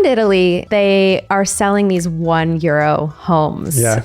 around Italy, they are selling these €1 homes. Yeah.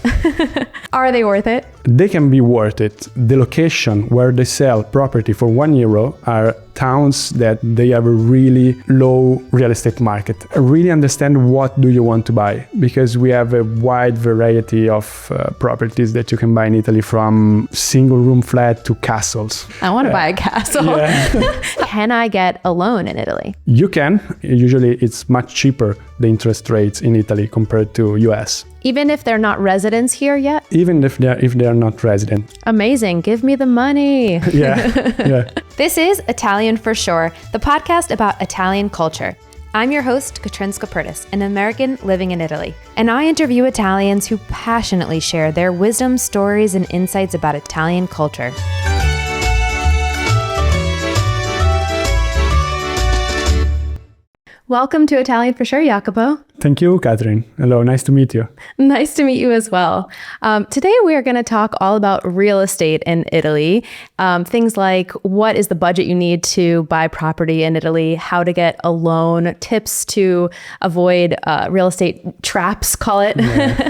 Are they worth it? They can be worth it. The location where they sell property for €1 are towns that they have a really low real estate market. I really understand what do you want to buy, because we have a wide variety of properties that you can buy in Italy, from single room flat to castles. I want to buy a castle. Yeah. Can I get a loan in Italy? You can. Usually it's much cheaper, the interest rates in Italy compared to US. Even if they're not residents here yet? Even if they're not resident. Amazing. Give me the money. Yeah. This is Italian for Sure, the podcast about Italian culture. I'm your host, Catrin Skaperdas, an American living in Italy, and I interview Italians who passionately share their wisdom, stories, and insights about Italian culture. Welcome to Italian for Sure, Jacopo. Thank you, Catrin. Hello, nice to meet you. Nice to meet you as well. Today, we're going to talk all about real estate in Italy. Things like what is the budget you need to buy property in Italy, how to get a loan, tips to avoid real estate traps, call it.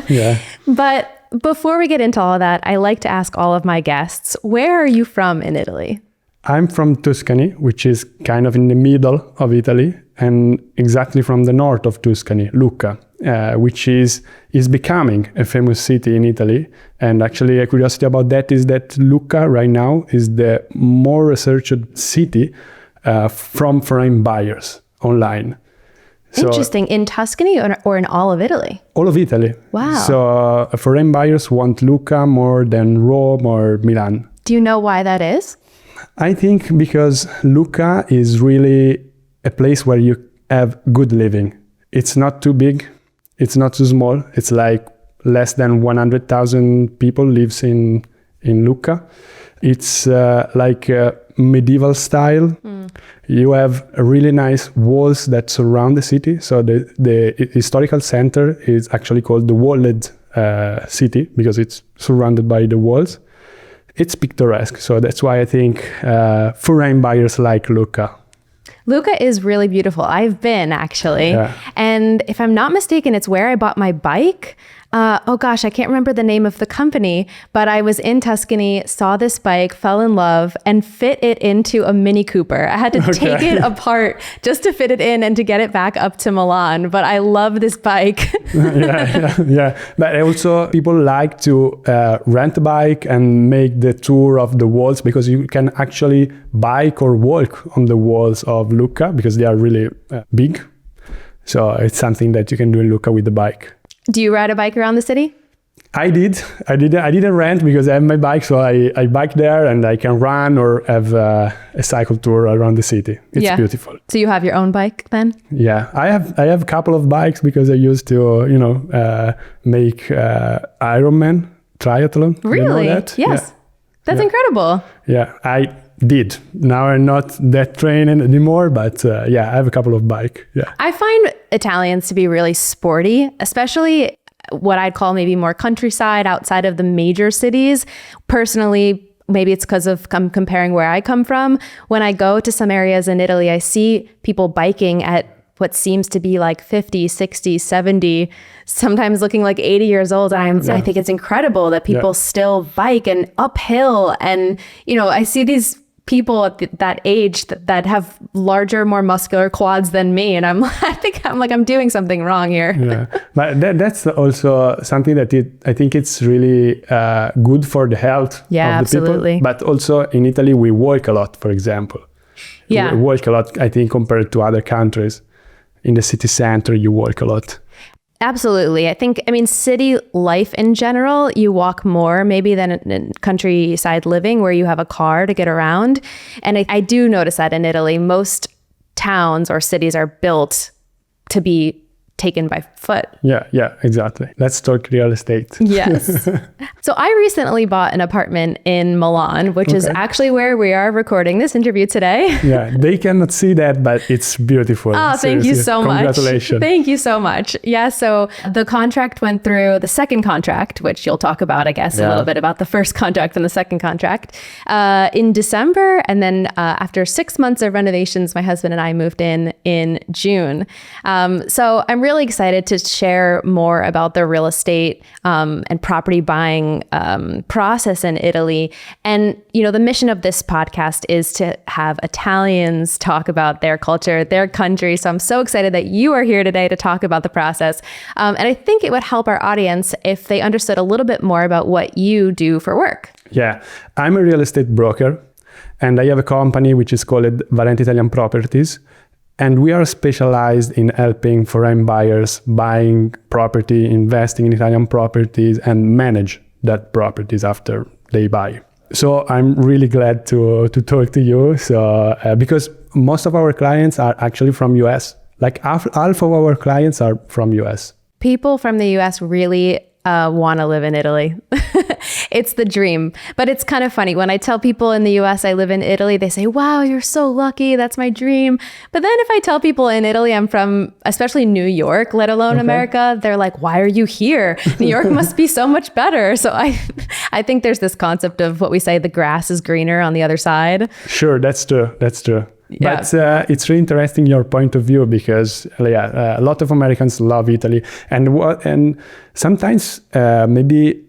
Yeah. But before we get into all of that, I like to ask all of my guests, where are you from in Italy? I'm from Tuscany, which is kind of in the middle of Italy, and exactly from the north of Tuscany, Lucca, which is becoming a famous city in Italy. And actually, a curiosity about that is that Lucca right now is the more researched city from foreign buyers online. Interesting. In Tuscany or in all of Italy? All of Italy. Wow. So foreign buyers want Lucca more than Rome or Milan. Do you know why that is? I think because Lucca is really a place where you have good living. It's not too big. It's not too small. It's like less than 100,000 people lives in Lucca. It's like a medieval style. You have a really nice walls that surround the city. So the historical center is actually called the walled city because it's surrounded by the walls. It's picturesque, so that's why I think foreign buyers like Lucca. Lucca is really beautiful. I've been, actually. Yeah. And if I'm not mistaken, it's where I bought my bike. I can't remember the name of the company, but I was in Tuscany, saw this bike, fell in love, and fit it into a Mini Cooper. I had to take it apart just to fit it in and to get it back up to Milan. But I love this bike. Yeah. But also, people like to rent a bike and make the tour of the walls, because you can actually bike or walk on the walls of Lucca because they are really big. So it's something that you can do in Lucca with the bike. Do you ride a bike around the city? I didn't rent because I have my bike, so I bike there and I can run or have a cycle tour around the city. It's beautiful. So you have your own bike then? Yeah, I have a couple of bikes because I used to make Ironman triathlon. Really? You know that? Yes. Yeah. That's incredible. Yeah, I did. Now I'm not that trained anymore, but I have a couple of bikes. Yeah. I find Italians to be really sporty, especially what I'd call maybe more countryside outside of the major cities. Personally, maybe it's because of comparing where I come from. When I go to some areas in Italy, I see people biking at what seems to be like 50, 60, 70, sometimes looking like 80 years old. And I think it's incredible that people still bike and uphill. And, I see these people at that age that have larger, more muscular quads than me. And I think I'm doing something wrong here. Yeah, but that's also something that I think it's really good for the health of the absolutely. people. But also in Italy, we walk a lot, for example. Yeah. We walk a lot, I think, compared to other countries. In the city center, you walk a lot. Absolutely. I mean, city life in general, you walk more maybe than in countryside living where you have a car to get around. And I do notice that in Italy, most towns or cities are built to taken by foot. Yeah, exactly. Let's talk real estate. Yes. So I recently bought an apartment in Milan, which is actually where we are recording this interview today. Yeah, they cannot see that, but it's beautiful. Oh, thank you so much. Congratulations. Thank you so much. Yeah, so the contract went through, the second contract, which you'll talk about, I guess, a little bit about the first contract and the second contract, in December. And then after 6 months of renovations, my husband and I moved in June. So I'm really excited to share more about the real estate and property buying process in Italy. And, you know, the mission of this podcast is to have Italians talk about their culture, their country. So I'm so excited that you are here today to talk about the process. And I think it would help our audience if they understood a little bit more about what you do for work. Yeah, I'm a real estate broker, and I have a company which is called Valente Italian Properties. And we are specialized in helping foreign buyers buying property, investing in Italian properties, and manage that properties after they buy. So I'm really glad to talk to you. So because most of our clients are actually from US. Like half of our clients are from US. People from the US really want to live in Italy. It's the dream. But it's kind of funny. When I tell people in the US I live in Italy, they say, wow, you're so lucky. That's my dream. But then if I tell people in Italy I'm from, especially New York, let alone America, they're like, why are you here? New York must be so much better. So I think there's this concept of what we say, the grass is greener on the other side. Sure, that's true. Yeah. But it's really interesting your point of view because a lot of Americans love Italy, and sometimes maybe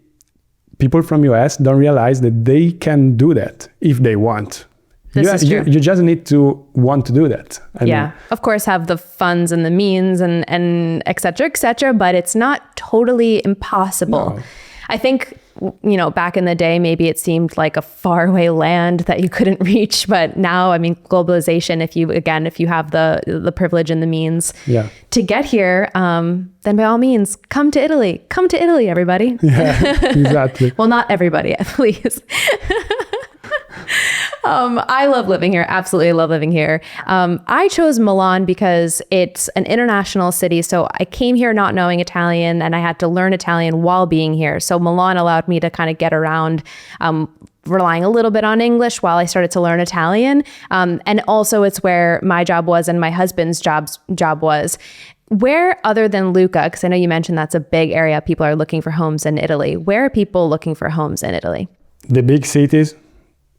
people from US don't realize that they can do that if they want. This is true. You just need to want to do that. I mean, of course, have the funds and the means and et cetera, but it's not totally impossible. No. I think, you know, back in the day, maybe it seemed like a faraway land that you couldn't reach. But now, I mean, globalization, if you have the privilege and the means to get here, then by all means, come to Italy. Come to Italy, everybody. Yeah, exactly. Well, not everybody, please. I love living here. Absolutely love living here. I chose Milan because it's an international city. So I came here not knowing Italian and I had to learn Italian while being here. So Milan allowed me to kind of get around, relying a little bit on English while I started to learn Italian. And also it's where my job was and my husband's job was. Where other than Lucca, because I know you mentioned that's a big area, people are looking for homes in Italy. Where are people looking for homes in Italy? The big cities.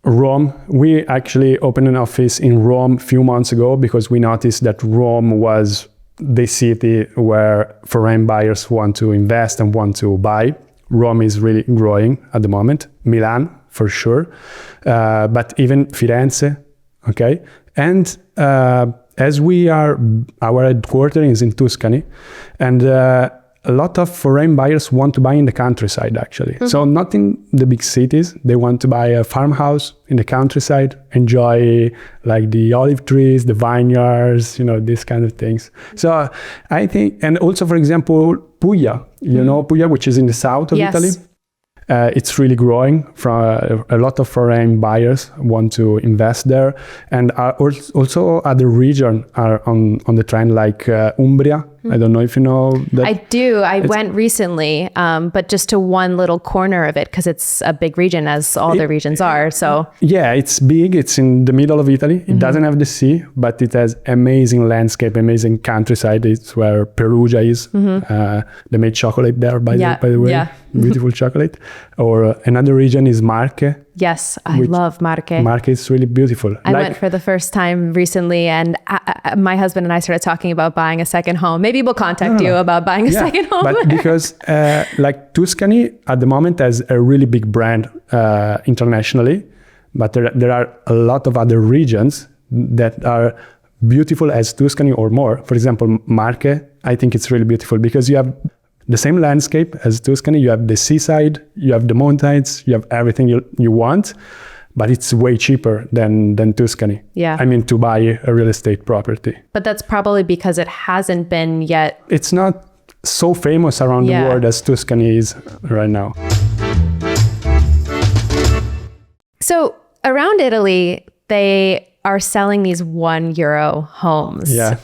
Rome, we actually opened an office in Rome a few months ago because we noticed that Rome was the city where foreign buyers want to invest and want to buy. Rome is really growing at the moment. Milan, for sure. But even Firenze, okay? And as our headquarters is in Tuscany, and a lot of foreign buyers want to buy in the countryside, actually. Mm-hmm. So not in the big cities. They want to buy a farmhouse in the countryside, enjoy like the olive trees, the vineyards, you know, these kind of things. So I think, and also, for example, Puglia, you know, Puglia, which is in the south of Italy. It's really growing. From a lot of foreign buyers want to invest there, and also other regions are on the trend, like Umbria. I don't know if you know that. I do. I went recently, but just to one little corner of it because it's a big region, as all the regions are. So yeah, it's big. It's in the middle of Italy. It doesn't have the sea, but it has amazing landscape, amazing countryside. It's where Perugia is. They made chocolate there, by the way. Yeah. Beautiful chocolate. Or another region is Marche. Yes, I love Marche. Marche is really beautiful. I went for the first time recently, and my husband and I started talking about buying a second home. Maybe we'll contact you about buying a second home. But because like Tuscany at the moment has a really big brand internationally, but there are a lot of other regions that are beautiful as Tuscany or more. For example, Marche, I think it's really beautiful because you have the same landscape as Tuscany. You have the seaside, you have the mountains, you have everything you want, but it's way cheaper than Tuscany. Yeah. I mean, to buy a real estate property. But that's probably because it hasn't been yet. It's not so famous around the world as Tuscany is right now. So around Italy, they are selling these €1 homes. Yeah.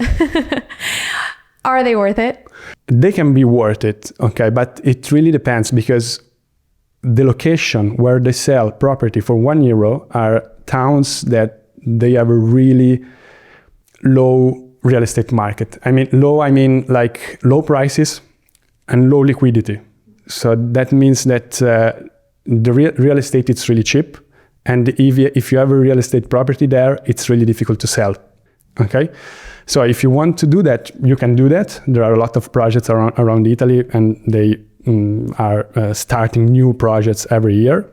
Are they worth it? They can be worth it, okay, but it really depends because the location where they sell property for €1 are towns that they have a really low real estate market. I mean like low prices and low liquidity. So that means that the real estate is really cheap, and if you have a real estate property there, it's really difficult to sell. Okay, so if you want to do that, you can do that. There are a lot of projects around Italy, and they are starting new projects every year.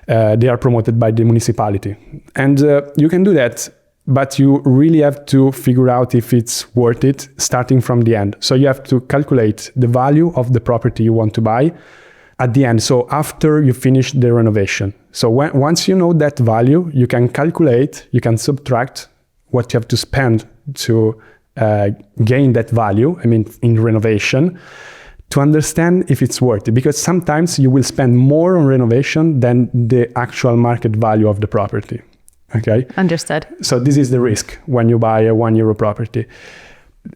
They are promoted by the municipality, and you can do that. But you really have to figure out if it's worth it starting from the end. So you have to calculate the value of the property you want to buy at the end. So after you finish the renovation. So once you know that value, you can calculate, you can subtract what you have to spend to gain that value, in renovation, to understand if it's worth it. Because sometimes you will spend more on renovation than the actual market value of the property. Okay. Understood. So this is the risk when you buy a €1 property.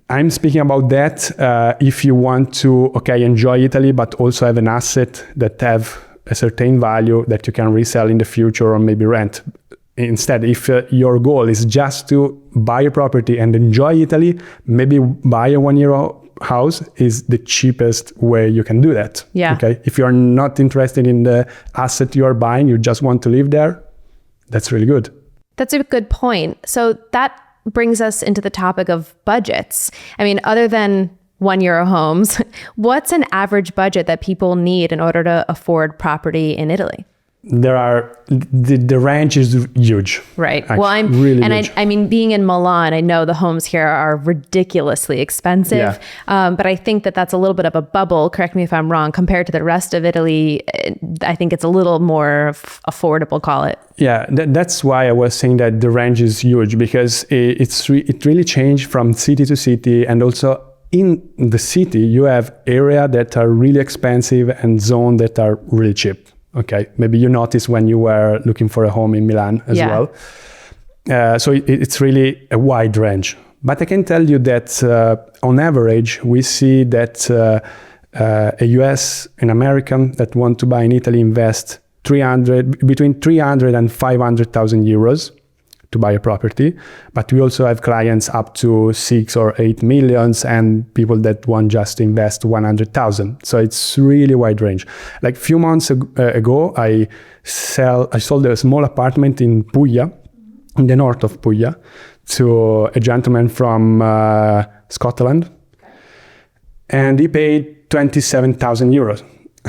I'm speaking about that if you want to, enjoy Italy, but also have an asset that have a certain value that you can resell in the future or maybe rent. Instead, if your goal is just to buy a property and enjoy Italy, maybe buy a €1 house is the cheapest way you can do that. Yeah. Okay. If you're not interested in the asset you are buying, you just want to live there, that's really good. That's a good point. So that brings us into the topic of budgets. Other than €1 homes, what's an average budget that people need in order to afford property in Italy? The range is huge. Right. Actually, Well, really huge. Being in Milan, I know the homes here are ridiculously expensive. Yeah. But I think that that's a little bit of a bubble. Correct me if I'm wrong. Compared to the rest of Italy, I think it's a little more affordable, call it. Yeah, that's why I was saying that the range is huge, because it really changed from city to city, and also in the city you have areas that are really expensive and zones that are really cheap. Okay, maybe you noticed when you were looking for a home in Milan as well. So it's really a wide range. But I can tell you that on average, we see that a US, an American that want to buy in Italy invest between 300 and 500,000 euros to buy a property. But we also have clients up to 6 or 8 millions, and people that want just to invest 100,000. So it's really wide range. Like a few months ago, I sold a small apartment in Puglia, in the north of Puglia, to a gentleman from Scotland, and he paid 27,000 euros.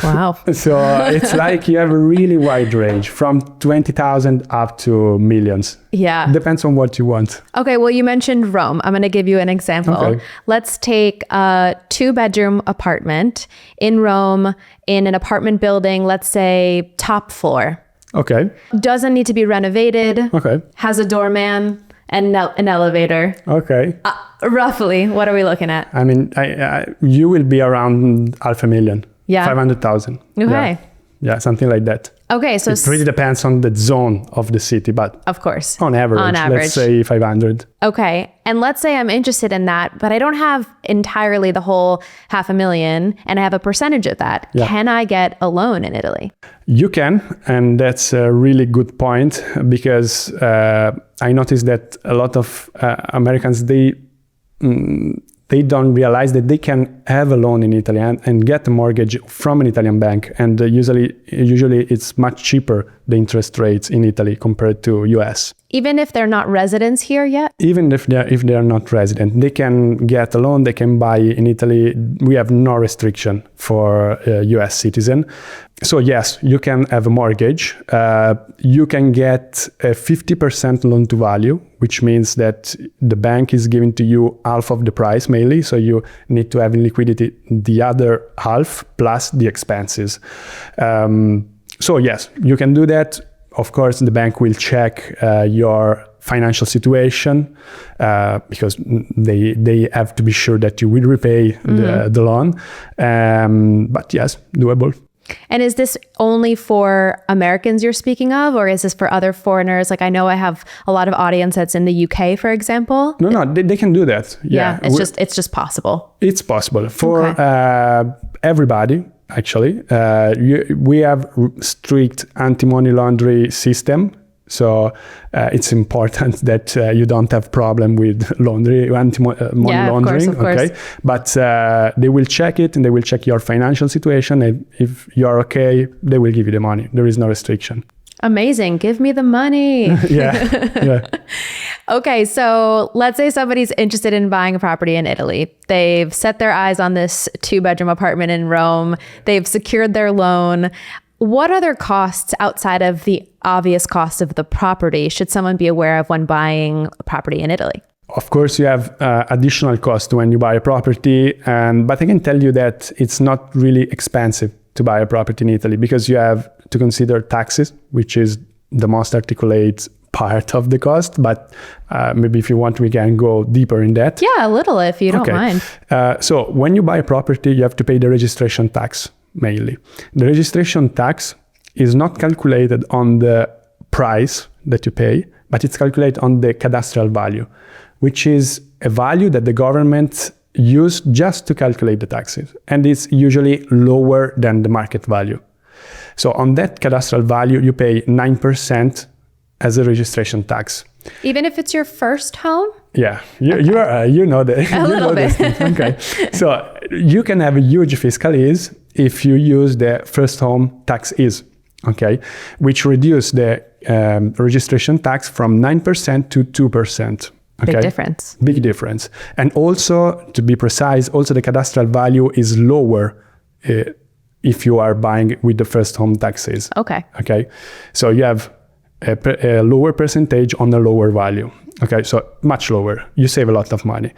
Wow. So it's like you have a really wide range from 20,000 up to millions. Yeah. Depends on what you want. Okay, well, you mentioned Rome. I'm going to give you an example. Okay. Let's take a 2-bedroom apartment in Rome, in an apartment building, let's say top floor. Okay. Doesn't need to be renovated. Okay. Has a doorman and an elevator. Okay. Roughly, what are we looking at? You will be around 500,000. Yeah. 500,000. Okay. Yeah, something like that. Okay, so it really depends on the zone of the city, but of course, on average, let's say 500. Okay, and let's say I'm interested in that, but I don't have entirely the whole 500,000, and I have a percentage of that. Yeah. Can I get a loan in Italy? You can, and that's a really good point, because I noticed that a lot of Americans, they don't realize that they can have a loan in Italy and get a mortgage from an Italian bank. And usually it's much cheaper, the interest rates in Italy compared to US. Even if they're not residents here yet? Even if they are not resident, they can get a loan, they can buy in Italy. We have no restriction for a US citizen. So yes, you can have a mortgage. You can get a 50% loan to value, which means that the bank is giving to you half of the price mainly. So you need to have in liquidity the other half plus the expenses. So yes, you can do that. Of course, the bank will check your financial situation because they have to be sure that you will repay the loan. But yes, doable. And is this only for Americans you're speaking of, or is this for other foreigners? Like I know I have a lot of audience that's in the UK, for example. No, they can do that. Yeah, it's just possible. It's possible for everybody. Actually, we have strict anti-money laundering system. So it's important that you don't have problem with anti-money laundering. Of course. Okay, but they will check it and they will check your financial situation. And if you're okay, they will give you the money. There is no restriction. Amazing. Give me the money. Yeah. Okay, so let's say somebody's interested in buying a property in Italy. They've set their eyes on this 2-bedroom apartment in Rome. They've secured their loan. What other costs outside of the obvious cost of the property should someone be aware of when buying a property in Italy? Of course, you have additional cost when you buy a property, but I can tell you that it's not really expensive to buy a property in Italy because you have to consider taxes, which is the most articulate part of the cost. But maybe if you want, we can go deeper in that. Yeah, a little if you don't mind. So when you buy a property, you have to pay the registration tax mainly. The registration tax is not calculated on the price that you pay, but it's calculated on the cadastral value, which is a value that the government used just to calculate the taxes. And it's usually lower than the market value. So on that cadastral value, you pay 9% as a registration tax. Even if it's your first home? Yeah, you know that. A little bit. Okay, so you can have a huge fiscal ease if you use the first home tax ease, okay, which reduce the registration tax from 9% to 2%. Okay? Big difference. Big difference. And also, to be precise, also the cadastral value is lower if you are buying with the first home taxes. Okay. Okay, so you have a lower percentage on a lower value. Okay, so much lower. You save a lot of money.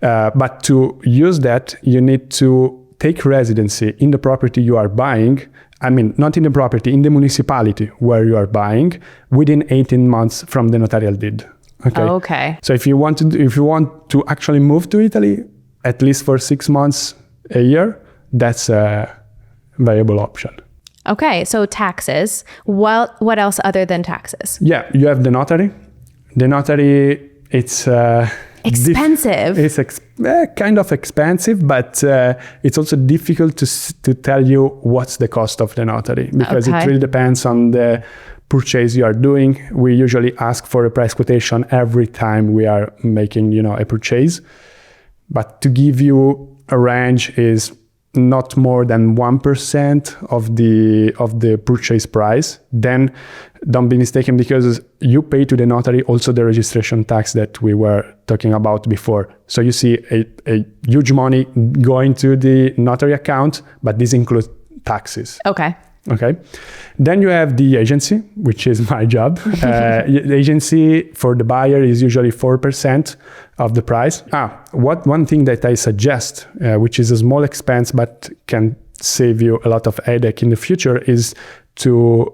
But to use that, you need to take residency in the property you are buying. I mean, not in the property, in the municipality where you are buying within 18 months from the notarial deed. Okay. Okay. So if you want to actually move to Italy, at least for 6 months, a year, that's a viable option. Okay, so taxes. What else other than taxes? Yeah, you have the notary. The notary, it's expensive. It's kind of expensive, but it's also difficult to tell you what's the cost of the notary because it really depends on the purchase you are doing. We usually ask for a price quotation every time we are making, a purchase. But to give you a range is not more than 1% of the purchase price. Then don't be mistaken because you pay to the notary also the registration tax that we were talking about before. So you see a huge money going to the notary account, but this includes taxes. Okay. Then you have the agency, which is my job. The agency for the buyer is usually 4% of the price. One thing that I suggest, which is a small expense but can save you a lot of headache in the future, is to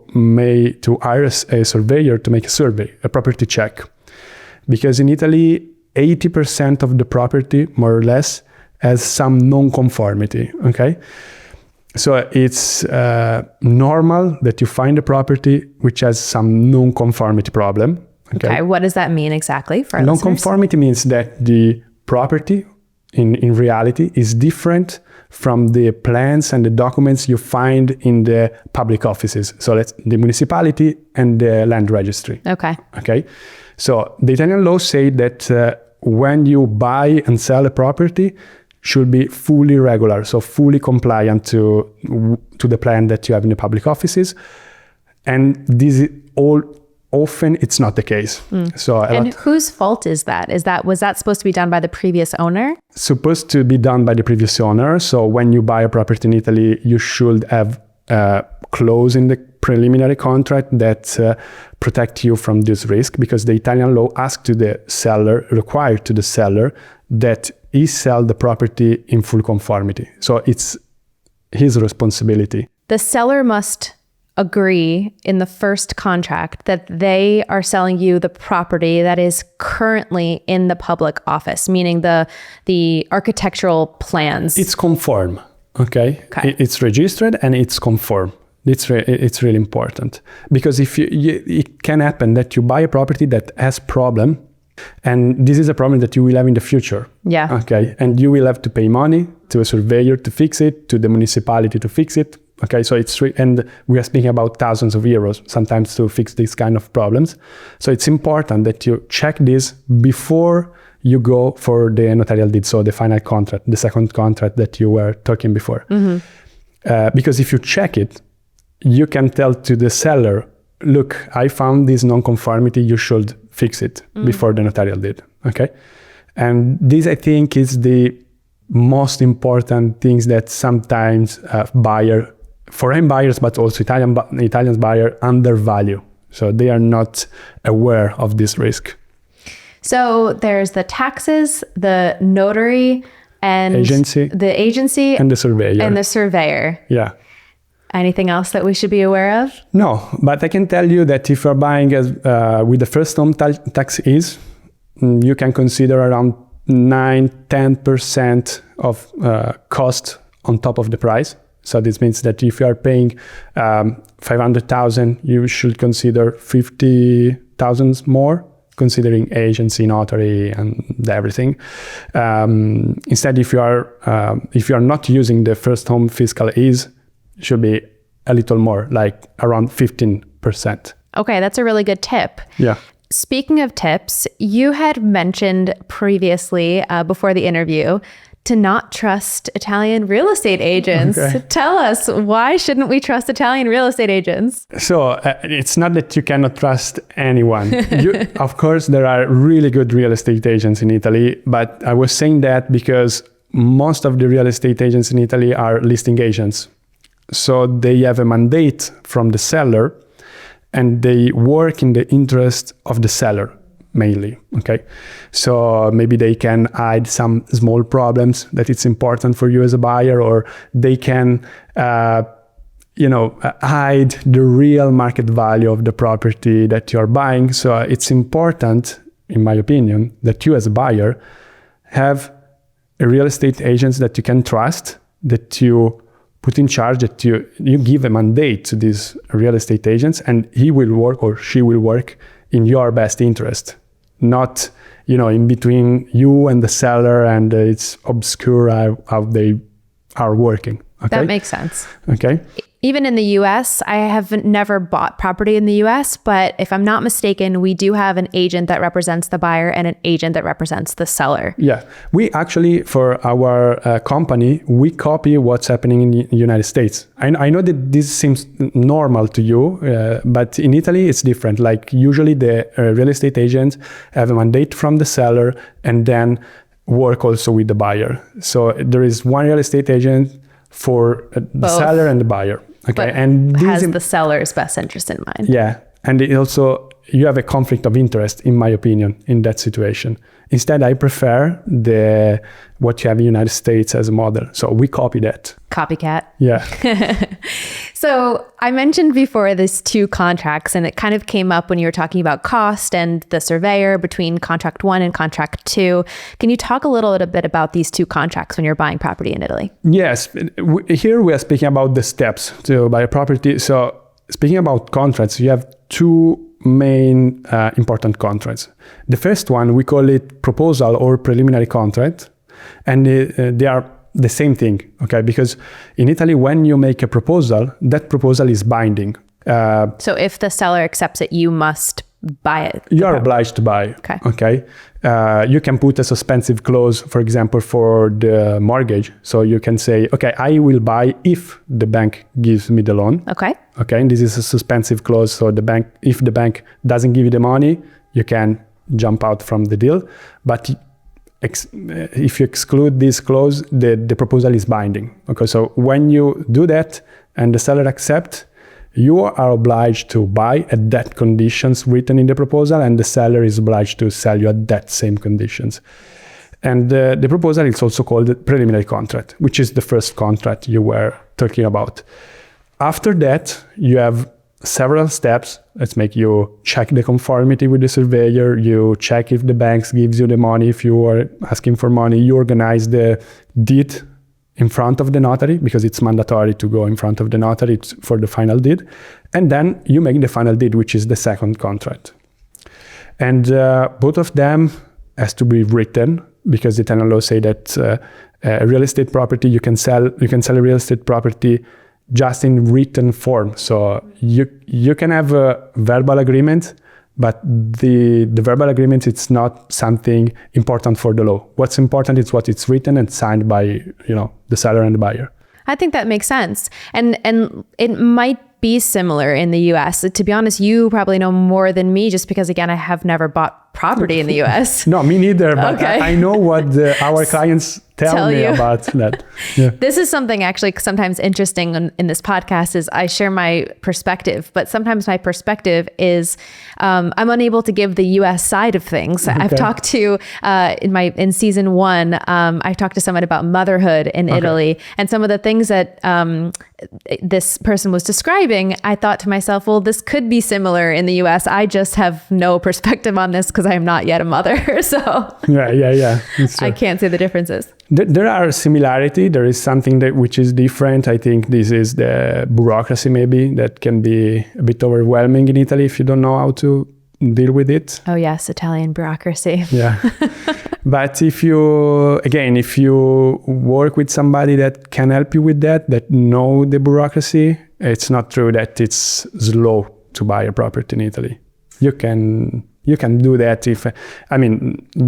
hire a surveyor to make a survey, a property check. Because in Italy, 80% of the property, more or less, has some non-conformity, okay? So it's normal that you find a property which has some non-conformity problem. Okay, what does that mean exactly for our non-conformity means that the property in reality is different from the plans and the documents you find in the public offices. So that's the municipality and the land registry. Okay. So the Italian laws say that when you buy and sell a property, should be fully regular, so fully compliant to the plan that you have in the public offices. And this is often it's not the case. So whose fault is that? Was that supposed to be done by the previous owner? Supposed to be done by the previous owner. So when you buy a property in Italy, you should have a clause in the preliminary contract that protect you from this risk, because the Italian law asks to the seller, required to the seller, that he sell the property in full conformity. So it's his responsibility. The seller must agree in the first contract that they are selling you the property that is currently in the public office, meaning the architectural plans. It's conform. Okay. It's registered and it's confirmed. It's really important, because if it can happen that you buy a property that has problem, and this is a problem that you will have in the future. Yeah. Okay. And you will have to pay money to a surveyor to fix it, to the municipality to fix it. Okay. So and we are speaking about thousands of euros sometimes to fix these kind of problems. So it's important that you check this before you go for the notarial deed, so the final contract, the second contract that you were talking before. Because if you check it, you can tell to the seller, look, I found this non-conformity, you should fix it before the notarial deed, okay? And this, I think, is the most important things that sometimes foreign buyers, but also Italian buyers undervalue. So they are not aware of this risk. So there's the taxes, the notary, and the agency, and the surveyor. Yeah. Anything else that we should be aware of? No, but I can tell you that if you're buying with the first home tax is, you can consider around 9-10% of cost on top of the price. So this means that if you are paying 500,000, you should consider 50,000 more, considering agency, notary, and everything. Instead, if you are not using the first home fiscal ease, should be a little more, like around 15%. Okay, that's a really good tip. Yeah. Speaking of tips, you had mentioned previously before the interview to not trust Italian real estate agents. Okay. Tell us, why shouldn't we trust Italian real estate agents? So it's not that you cannot trust anyone. Of course, there are really good real estate agents in Italy, but I was saying that because most of the real estate agents in Italy are listing agents. So they have a mandate from the seller and they work in the interest of the seller mainly, okay? So maybe they can hide some small problems that it's important for you as a buyer, or they can, hide the real market value of the property that you're buying. So it's important, in my opinion, that you as a buyer have a real estate agent that you can trust, that you put in charge, that you give a mandate to these real estate agents, and he will work or she will work in your best interest, not in between you and the seller, and it's obscure how they are working. Okay? That makes sense. Okay. Even in the US, I have never bought property in the US, but if I'm not mistaken, we do have an agent that represents the buyer and an agent that represents the seller. Yeah. We actually, for our company, we copy what's happening in the United States. I know that this seems normal to you, but in Italy, it's different. Like usually the real estate agents have a mandate from the seller and then work also with the buyer. So there is one real estate agent for the seller and the buyer. Okay, but and has the seller's best interest in mind. Yeah, and it also you have a conflict of interest, in my opinion, in that situation. Instead, I prefer what you have in the United States as a model. So we copy that. Copycat. Yeah. So I mentioned before these two contracts, and it kind of came up when you were talking about cost and the surveyor between contract 1 and contract 2. Can you talk a little bit about these two contracts when you're buying property in Italy? Yes. Here we are speaking about the steps to buy a property. So speaking about contracts, you have two main important contracts. The first one, we call it proposal or preliminary contract, and they are the same thing, okay? Because in Italy, when you make a proposal, that proposal is binding. So if the seller accepts it, you must buy it. You are obliged to buy. Okay. You can put a suspensive clause, for example, for the mortgage. So you can say, okay, I will buy if the bank gives me the loan. Okay. Okay. And this is a suspensive clause. So if the bank doesn't give you the money, you can jump out from the deal. But if you exclude this clause, the proposal is binding. Okay. So when you do that and the seller accepts, you are obliged to buy at that conditions written in the proposal, and the seller is obliged to sell you at that same conditions. And the proposal is also called the preliminary contract, which is the first contract you were talking about. After that, you have several steps. Let's make you check the conformity with the surveyor. You check if the bank gives you the money. If you are asking for money, you organize the deed in front of the notary, because it's mandatory to go in front of the notary for the final deed. And then you make the final deed, which is the second contract. And both of them has to be written, because the Italian law say that a real estate property, you can sell a real estate property just in written form. So you can have a verbal agreement, but the verbal agreement, it's not something important for the law. What's important is what it's written and signed by, the seller and the buyer. I think that makes sense. And it might be similar in the US. To be honest, you probably know more than me, just because, again, I have never bought property in the US. No, me neither, but okay. I know what our clients tell me about that. Yeah. This is something actually sometimes interesting in this podcast is I share my perspective, but sometimes my perspective is I'm unable to give the US side of things. Okay. I've talked to, in season 1, I talked to someone about motherhood in Italy, and some of the things that this person was describing, I thought to myself, well, this could be similar in the US. I just have no perspective on this because I am not yet a mother. So yeah. I can't say the differences. There are similarity. There is something which is different. I think this is the bureaucracy, maybe, that can be a bit overwhelming in Italy if you don't know how to deal with it. Oh yes, Italian bureaucracy. Yeah. But if you work with somebody that can help you with that know the bureaucracy, it's not true that it's slow to buy a property in Italy. You can do that you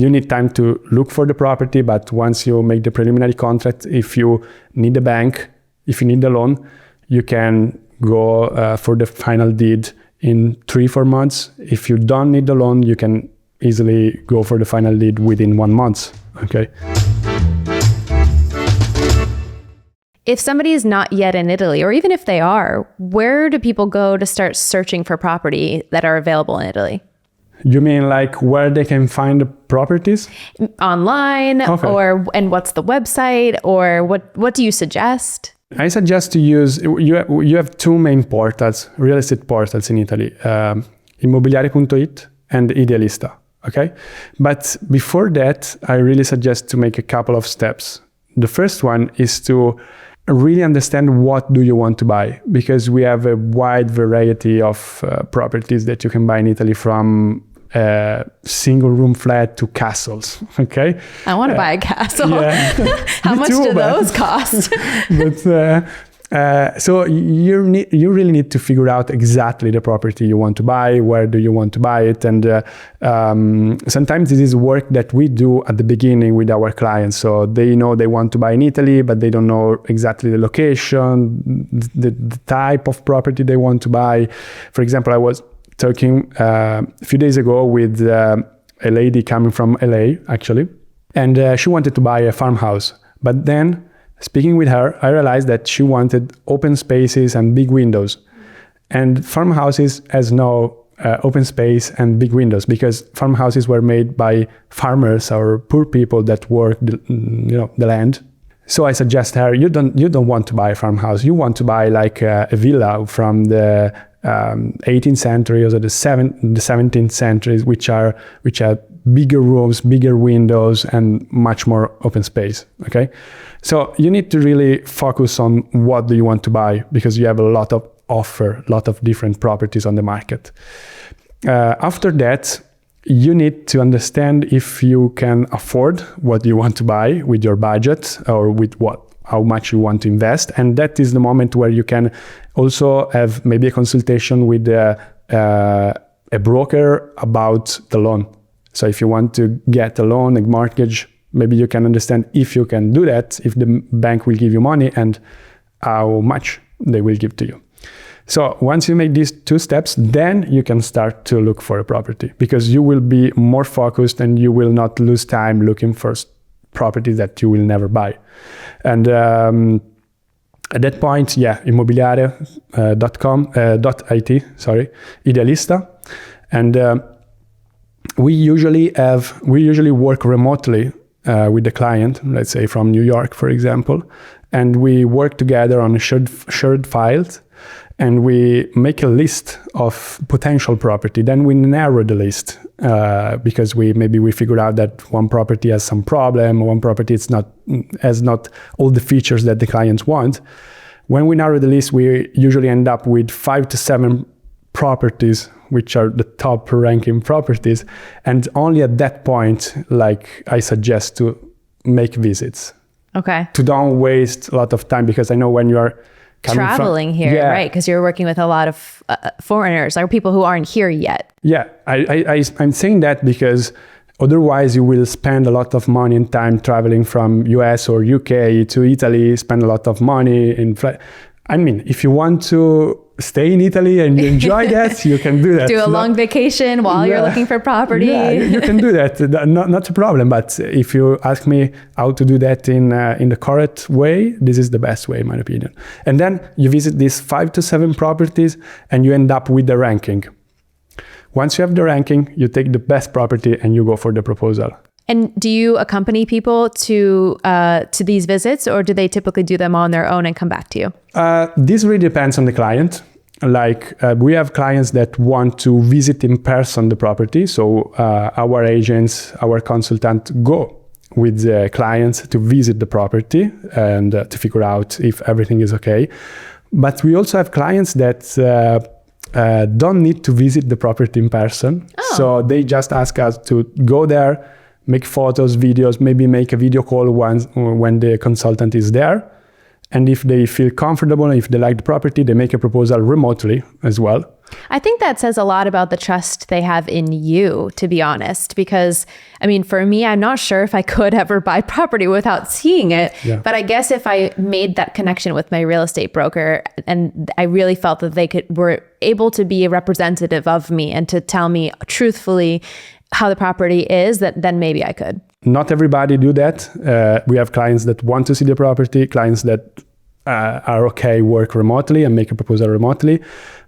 need time to look for the property, but once you make the preliminary contract, if you need a bank, if you need a loan, you can go for the final deed in 3-4 months. If you don't need the loan, you can easily go for the final deed within 1 month. Okay. If somebody is not yet in Italy, or even if they are, where do people go to start searching for property that are available in Italy? You mean like where they can find the properties? Online, okay. And what's the website, or what do you suggest? I suggest to use, you have 2 main portals, real estate portals in Italy, immobiliare.it and Idealista, okay? But before that, I really suggest to make a couple of steps. The first one is to really understand what do you want to buy, because we have a wide variety of properties that you can buy in Italy, from single room flat to castles. Okay, I want to buy a castle. Yeah. How much do those cost? But so you really need to figure out exactly the property you want to buy, where do you want to buy it, and sometimes this is work that we do at the beginning with our clients. So they know they want to buy in Italy, but they don't know exactly the location, the type of property they want to buy. For example, I was talking a few days ago with a lady coming from LA, actually, and she wanted to buy a farmhouse. But then, speaking with her, I realized that she wanted open spaces and big windows. And farmhouses has no open space and big windows, because farmhouses were made by farmers or poor people that work the land. So I suggest her, you don't want to buy a farmhouse. You want to buy like a villa from the 18th century or the 17th century, which have bigger rooms, bigger windows, and much more open space. Okay, so you need to really focus on what do you want to buy, because you have a lot of different properties on the market. After that, you need to understand if you can afford what you want to buy with your budget, or with how much you want to invest. And that is the moment where you can also have maybe a consultation with a broker about the loan. So if you want to get a loan, a mortgage, maybe you can understand if you can do that, if the bank will give you money, and how much they will give to you. So once you make these 2 steps, then you can start to look for a property, because you will be more focused and you will not lose time looking for properties that you will never buy. And at that point, immobiliare.it, Idealista. And we usually work remotely with the client, let's say from New York, for example, and we work together on shared files. and we make a list of potential property. Then we narrow the list because we figured out that one property has some problem, or one property has not all the features that the clients want. When we narrow the list, we usually end up with 5 to 7 properties, which are the top ranking properties. And only at that point, like, I suggest to make visits. Okay. To don't waste a lot of time, because I know when you are traveling here, right? Because you're working with a lot of foreigners, or people who aren't here yet. Yeah, I'm saying that because otherwise you will spend a lot of money and time traveling from US or UK to Italy, spend a lot of money in flight. I mean, if you want to stay in Italy and you enjoy that, you can do that. Do a long vacation while you're looking for property. Yeah, you can do that. Not a problem. But if you ask me how to do that in the correct way, this is the best way, in my opinion. And then you visit these 5 to 7 properties and you end up with the ranking. Once you have the ranking, you take the best property and you go for the proposal. And do you accompany people to these visits, or do they typically do them on their own and come back to you? This really depends on the client. Like we have clients that want to visit in person the property. So our agents, our consultant go with the clients to visit the property and to figure out if everything is okay. But we also have clients that don't need to visit the property in person. Oh. So they just ask us to go there, make photos, videos, maybe make a video call when the consultant is there. And if they feel comfortable, if they like the property, they make a proposal remotely as well. I think that says a lot about the trust they have in you, to be honest, because, I mean, for me, I'm not sure if I could ever buy property without seeing it. Yeah. But I guess if I made that connection with my real estate broker and I really felt that they were able to be a representative of me and to tell me truthfully how the property is, then maybe I could. Not everybody do that. We have clients that want to see the property, clients that are okay, work remotely and make a proposal remotely.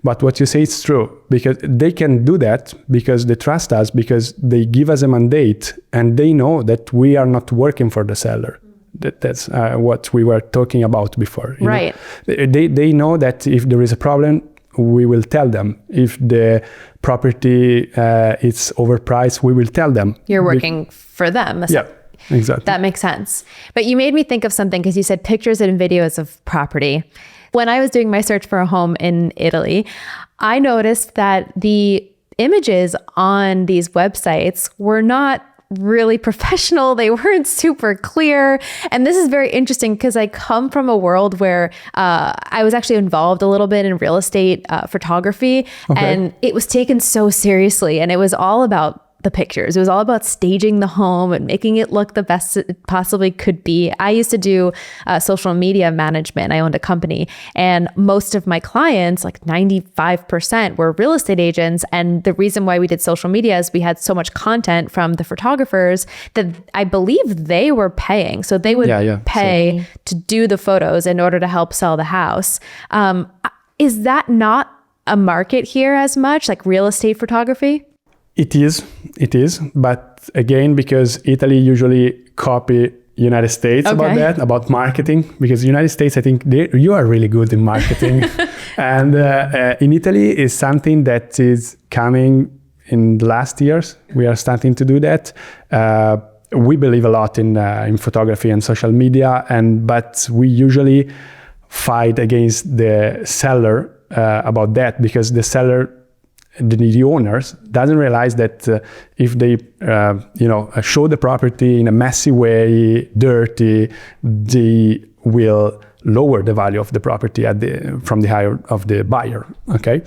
But what you say is true, because they can do that because they trust us, because they give us a mandate and they know that we are not working for the seller. That's what we were talking about before. Right. They know that if there is a problem, we will tell them. If the property is overpriced, we will tell them. You're working for them. Yeah, exactly. That makes sense. But you made me think of something, because you said pictures and videos of property. When I was doing my search for a home in Italy, I noticed that the images on these websites were not really professional. They weren't super clear. And this is very interesting because I come from a world where I was actually involved a little bit in real estate photography. Okay. And it was taken so seriously. And it was all about the pictures. It was all about staging the home and making it look the best it possibly could be. I used to do social media management. I owned a company, and most of my clients, like 95%, were real estate agents. And the reason why we did social media is we had so much content from the photographers that I believe they were paying. So they would pay to do the photos in order to help sell the house. Is that not a market here as much, like real estate photography? It is. But again, because Italy usually copy United States about that, about marketing, because United States, I think you are really good in marketing. And in Italy is something that is coming in the last years. We are starting to do that. We believe a lot in photography and social media, but we usually fight against the seller about that, because the seller, the owners, doesn't realize that if they show the property in a messy way, dirty, they will lower the value of the property from the higher of the buyer. Okay,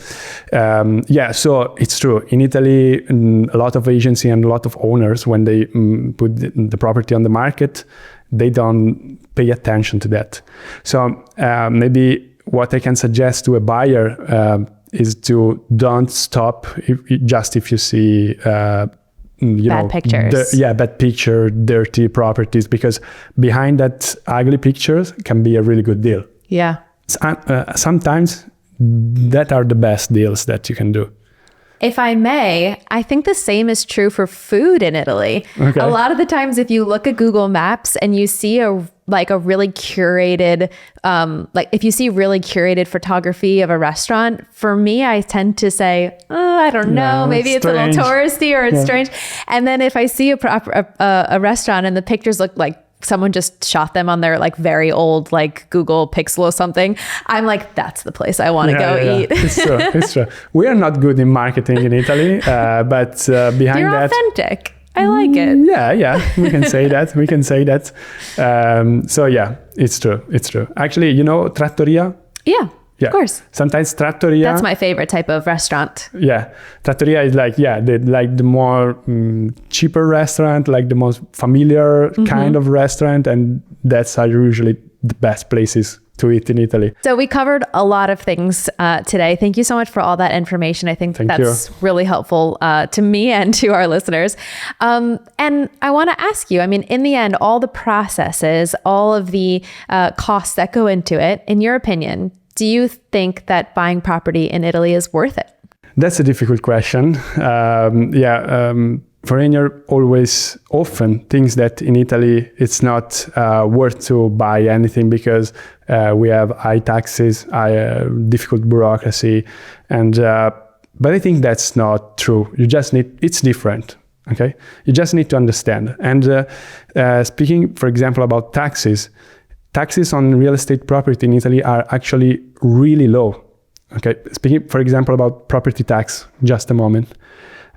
so it's true. In Italy, a lot of agency and a lot of owners, when they put the property on the market, they don't pay attention to that. So maybe what I can suggest to a buyer is to don't stop if you see bad pictures. Bad picture, dirty properties, because behind that ugly pictures can be a really good deal. Yeah. Sometimes that are the best deals that you can do. If I may, I think the same is true for food in Italy. Okay. A lot of the times, if you look at Google Maps and you see a like a really curated, like if you see really curated photography of a restaurant, for me, I tend to say, oh, I don't know, maybe it's a little touristy or it's strange. And then if I see a restaurant and the pictures look like someone just shot them on their like very old like Google Pixel or something, I'm like, that's the place I want to go eat. It's true. We are not good in marketing in Italy, but behind You're that, authentic. I like it. Yeah, we can say that. So yeah, it's true. Actually, you know, trattoria? Yeah. Of course. Sometimes trattoria. That's my favorite type of restaurant. Yeah. Trattoria is like, the more cheaper restaurant, like the most familiar kind of restaurant. And that's usually the best places to eat in Italy. So we covered a lot of things today. Thank you so much for all that information. I think that's really helpful to me and to our listeners. And I want to ask you, I mean, in the end, all the processes, all of the costs that go into it, in your opinion, do you think that buying property in Italy is worth it? That's a difficult question. Foreigner often thinks that in Italy it's not worth to buy anything because we have high taxes, difficult bureaucracy, and but I think that's not true. It's different. Okay, you just need to understand. And speaking, for example, about taxes on real estate property in Italy are actually really low. Okay, speaking, for example, about property tax, just a moment.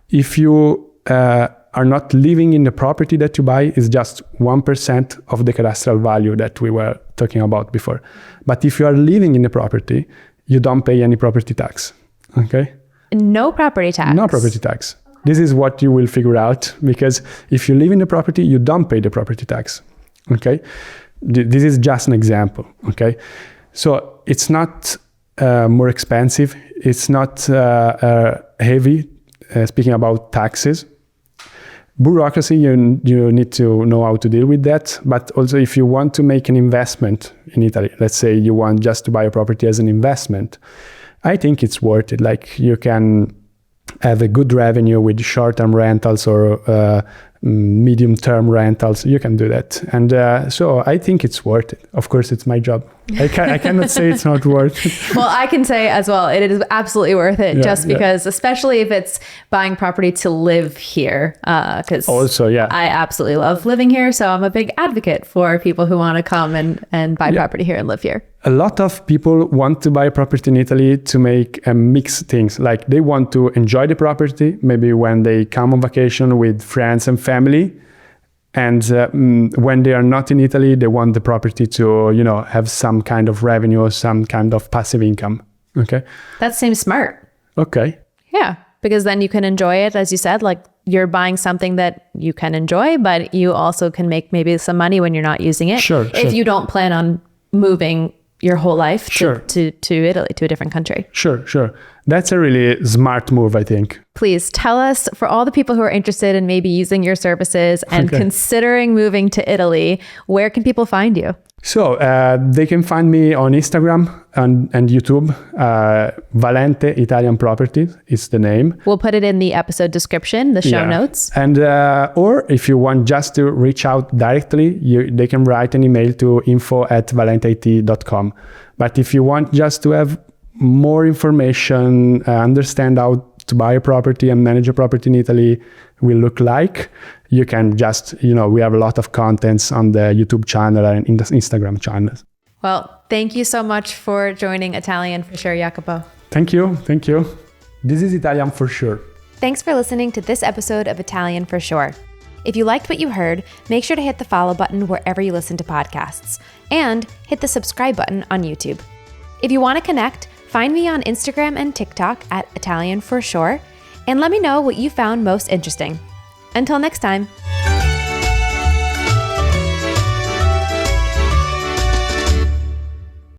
If you are not living in the property that you buy, it's just 1% of the cadastral value that we were talking about before. But if you are living in the property, you don't pay any property tax. Okay? No property tax? No property tax. This is what you will figure out, because if you live in the property, you don't pay the property tax. Okay? This is just an example. Okay? So it's not more expensive. It's not heavy. Speaking about taxes, bureaucracy, you need to know how to deal with that. But also, if you want to make an investment in Italy, let's say you want just to buy a property as an investment, I think it's worth it. Like, you can have a good revenue with short-term rentals or medium-term rentals. You can do that. And so I think it's worth it. Of course, it's my job. I cannot say it's not worth it. Well, I can say as well, it is absolutely worth it, because, especially if it's buying property to live here, because I absolutely love living here. So I'm a big advocate for people who want to come and buy property here and live here. A lot of people want to buy a property in Italy to make mixed things. Like, they want to enjoy the property, maybe when they come on vacation with friends and family. And when they are not in Italy, they want the property to, have some kind of revenue or some kind of passive income. Okay. That seems smart. Okay. Yeah. Because then you can enjoy it, as you said, like, you're buying something that you can enjoy, but you also can make maybe some money when you're not using it. Sure. If you don't plan on moving your whole life to Italy, to a different country. Sure. That's a really smart move, I think. Please tell us, for all the people who are interested in maybe using your services and considering moving to Italy, where can people find you? So they can find me on Instagram and YouTube. Valente Italian Properties is the name. We'll put it in the episode description, the show notes. And or if you want just to reach out directly, they can write an email to info@valenteit.com. But if you want just to have more information, understand how to buy a property and manage a property in Italy will look like, you can just, we have a lot of contents on the YouTube channel and in the Instagram channels. Well, thank you so much for joining Italian for Sure, Jacopo. Thank you. This is Italian for Sure. Thanks for listening to this episode of Italian for Sure. If you liked what you heard, make sure to hit the follow button wherever you listen to podcasts, and hit the subscribe button on YouTube. If you want to connect, find me on Instagram and TikTok @Italian for Sure, and let me know what you found most interesting. Until next time.